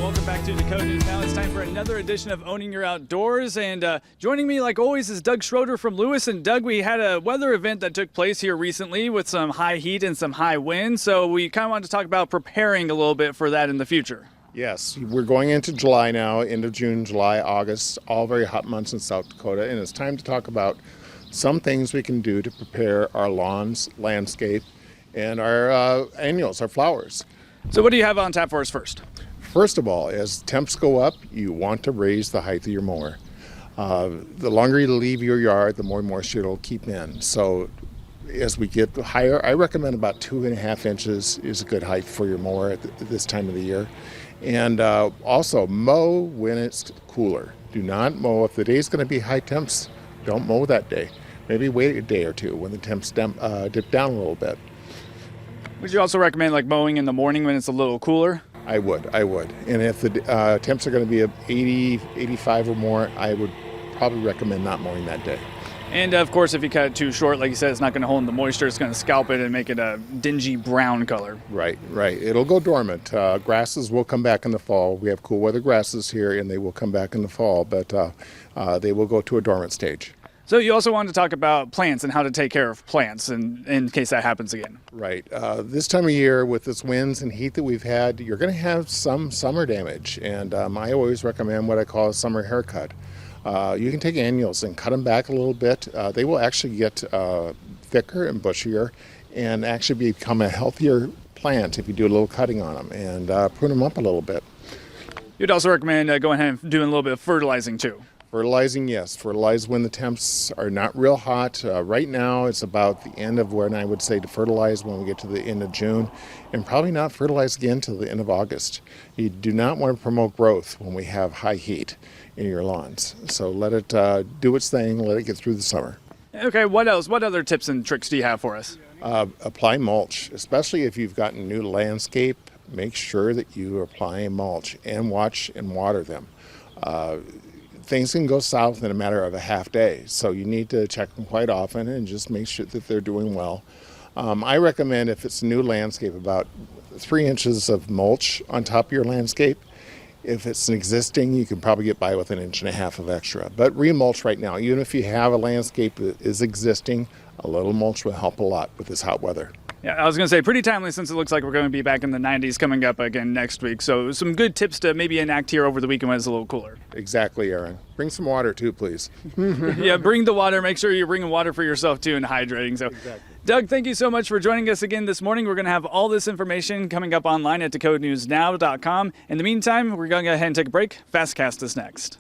welcome back to Dakota News Now. It's time for another edition of Owning Your Outdoors, and joining me like always is Doug Schroeder from Lewis. And Doug, we had a weather event that took place here recently with some high heat and some high wind, so we kind of wanted to talk about preparing a little bit for that in the future. Yes, we're going into July now, end of June, July, August, all very hot months in South Dakota, and it's time to talk about some things we can do to prepare our lawns, landscape, and our annuals, our flowers. So what do you have on tap for us first? First of all, as temps go up, you want to raise the height of your mower. The longer you leave your yard, the more moisture it'll keep in. So as we get higher, I recommend about 2.5 inches is a good height for your mower at this time of the year. And also mow when it's cooler. Do not mow if the day's going to be high temps. Don't mow that day. Maybe wait a day or two when the temps dip down a little bit. Would you also recommend like mowing in the morning when it's a little cooler? I would. And if the temps are going to be 80, 85 or more, I would probably recommend not mowing that day. And of course, if you cut it too short, like you said, it's not going to hold in the moisture. It's going to scalp it and make it a dingy brown color. Right. It'll go dormant. Grasses will come back in the fall. We have cool weather grasses here, and they will come back in the fall, but they will go to a dormant stage. So you also wanted to talk about plants and how to take care of plants in case that happens again. Right. This time of year with this winds and heat that we've had, you're going to have some summer damage. And I always recommend what I call a summer haircut. You can take annuals and cut them back a little bit. They will actually get thicker and bushier and actually become a healthier plant if you do a little cutting on them and prune them up a little bit. You'd also recommend going ahead and doing a little bit of fertilizing too. Fertilizing, yes. Fertilize when the temps are not real hot. Right now, it's about the end of when I would say to fertilize when we get to the end of June, and probably not fertilize again till the end of August. You do not want to promote growth when we have high heat in your lawns. So let it do its thing, let it get through the summer. Okay, what else? What other tips and tricks do you have for us? Apply mulch, especially if you've got a new landscape. Make sure that you apply mulch and watch and water them. Things can go south in a matter of a half day, so you need to check them quite often and just make sure that they're doing well. I recommend if it's a new landscape about 3 inches of mulch on top of your landscape. If it's an existing, you can probably get by with 1.5 inches of extra. But remulch right now, even if you have a landscape that is existing, a little mulch will help a lot with this hot weather. Yeah, I was going to say pretty timely since it looks like we're going to be back in the 90s coming up again next week. So some good tips to maybe enact here over the weekend when it's a little cooler. Exactly, Aaron. Bring some water too, please. Yeah, bring the water. Make sure you're bringing water for yourself too and hydrating. So, exactly. Doug, thank you so much for joining us again this morning. We're going to have all this information coming up online at dakotanewsnow.com. In the meantime, we're going to go ahead and take a break. Fastcast is next.